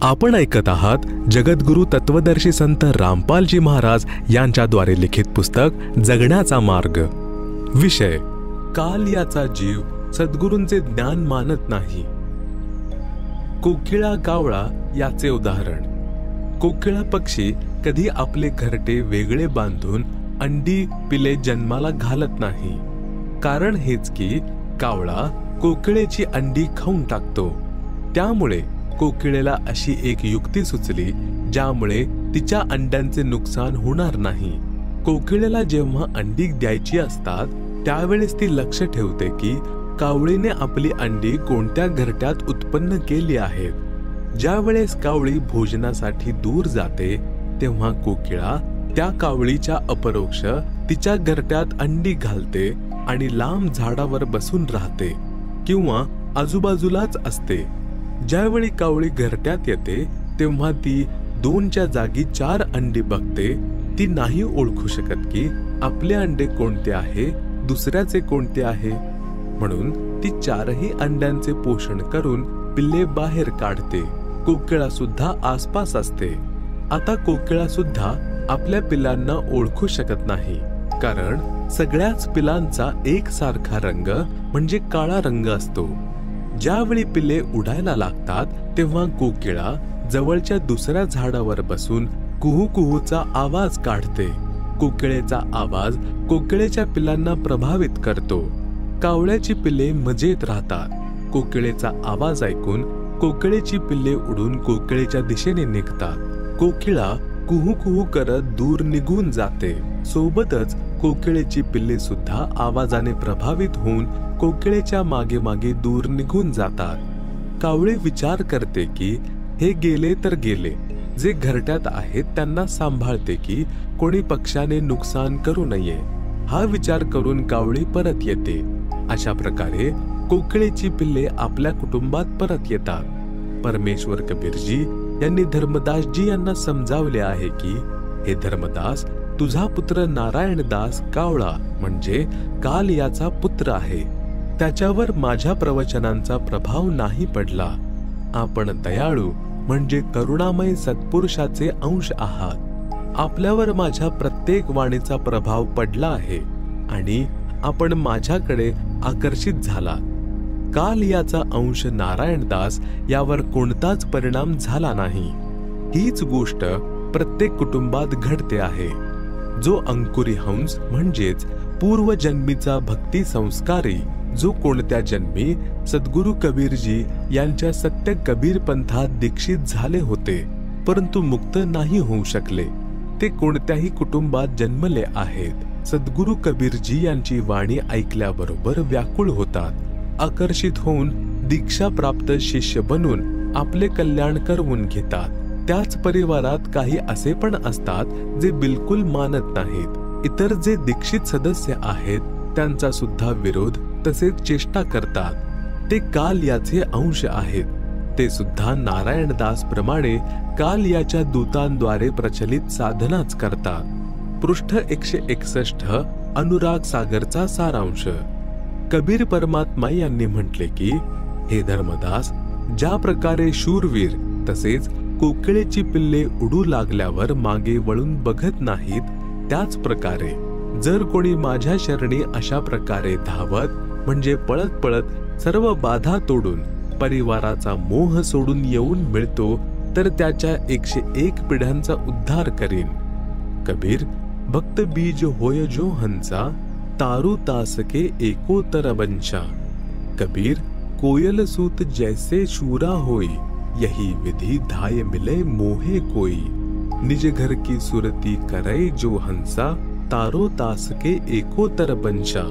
आपण ऐकत आहात जगद्गुरु तत्वदर्शी संत रामपालजी महाराज यांच्याद्वारे लिखित पुस्तक जगण्याचा मार्ग। विषय काल याचा जीव सद्गुरूंचे ज्ञान मानत नाही। कोकिळा कावळा याचे उदाहरण। कोकिळा पक्षी कधी आपले घरटे वेगळे बांधून अंडी पिले जन्माला घालत नाही। कारण हेच की कावळा कोकिळेची अंडी खाऊन टाकतो। त्यामुळे कोकिळेला अशी एक युक्ती सुचली ज्यामुळे तिच्या अंड्यांचे नुकसान होणार नाही। कोकिळेला जेव्हा अंडी द्यायची असतात त्यावेळेस ती लक्ष ठेवते की कावळीने आपली अंडी कोणत्या घरट्यात उत्पन्न केली आहेत। ज्या वेळेस कावळी भोजनासाठी दूर जाते तेव्हा कोकिळा त्या कावळीच्या अपरोक्ष तिच्या घरट्यात अंडी घालते आणि लांब झाडावर बसून राहते किंवा आजूबाजूलाच असते। ज्यावेळी कावळी घरट्यात येते तेव्हा ती 2च्या जागी 4 अंडी बघते। ती नाही ओळखू शकत की आपले अंडे कोणते आहे, दुसऱ्याचे कोणते आहे। म्हणून ती 4ही अंड्यांचे पोषण करून पिल्ले बाहेर काढते। कोकिळा सुद्धा आसपास असते। आता कोकिळा सुद्धा आपल्या पिल्लांना ओळखू शकत नाही, कारण सगळ्याच पिलांचा एकसारखा रंग म्हणजे काळा रंग असतो। ज्यावेळी पिल्ले उडायला लागतात तेव्हा कोकिळा जवळच्या दुसऱ्या झाडावर बसून कुहू कुहूचा आवाज काढते। कोकिळेचा आवाज कोकिळेच्या पिल्लांना प्रभावित करतो। कावळ्याची पिल्ले मजेत राहतात। कोकिळेचा आवाज ऐकून कोकिळेची पिल्ले उडून कोकिळेच्या दिशेने निघतात। कोकिळा कुहू कुहू करत दूर निघून जाते। सोबतच कोकिळेची पिल्ले सुद्धा आवाजाने प्रभावित होऊन कोकिळेच्या मागे मागे दूर निघून जातात। कावळे विचार करते की हे गेले तर गेले, जे घरट्यात आहेत त्यांना सांभाळते की कोणी पक्षाने नुकसान करू नये। हा विचार करून कावळी परत येते। अशा प्रकारे कोकिळेची पिल्ले आपल्या कुटुंबात परत येतात। परमेश्वर कबीरजी यांनी धर्मदासजी यांना समजावले आहे की हे धर्मदास, तुझा पुत्र नारायणदास कावळा म्हणजे काल याचा पुत्र आहे। त्याच्यावर माझ्या प्रवचनांचा प्रभाव नाही पडला। आपण दयाळू म्हणजे करुणामय सत्पुरुषाचे अंश आहात। आपल्यावर माझ्या प्रत्येक वाणीचा प्रभाव पडला आहे आणि आपण माझ्याकडे आकर्षित झाला। काल याचा अंश नारायणदास यावर कोणताच परिणाम झाला नाही। हीच गोष्ट प्रत्येक कुटुंबात घडते आहे। जो अंकुरी हंस म्हणजेच पूर्वजन्मीचा भक्ती संस्कारी, जो कोणत्या जन्मी सद्गुरु कबीरजी यांच्या सत्य कबीर पंथात दीक्षित झाले होते परंतु मुक्त नाही होऊ शकले, ते कोणत्याही कुटुंबात जन्मले आहेत। सद्गुरु कबीरजी यांची वाणी ऐकल्याबरोबर व्याकुळ होतात, आकर्षित होऊन दीक्षा प्राप्त शिष्य बनून आपले कल्याण करवून घेतात। त्याच परिवारात काही असे पण असतात जे बिलकुल मानत नाहीत। इतर जे दीक्षित सदस्य आहेत त्यांचा सुद्धा विरोध तसेच चेष्टा करतात। ते काल याचे अंश आहेत। ते सुद्धा नारायणदास प्रमाणे काल याच्या दूतांद्वारे प्रचलित साधनाच करतात। पृष्ठ 161 अनुराग सागरचा सारांश। कबीर परमात्मा यांनी म्हटले की हे धर्मदास, ज्या प्रकारे शूरवीर तसेच कोकिळेची पिल्ले उडू लागल्यावर मागे वळून बघत नाहीत, त्याच प्रकारे जर कोणी माझ्या शरणी अशा प्रकारे धावत म्हणजे पळत पळत सर्व बाधा तोडून परिवाराचा मोह सोडून येऊन मिळतो तर त्याच्या 101 पिढ्यांचा उद्धार करीन। कबीर भक्त बीज होय जो हंसा, तारू तासके एकोतर वंशा। कबीर कोयल सूत जैसे शूरा होई, यही विधि धाय मिले मोहे कोई। निज घर की सुरती करे जो हंसा, तारो तासके एकोतर वंशा।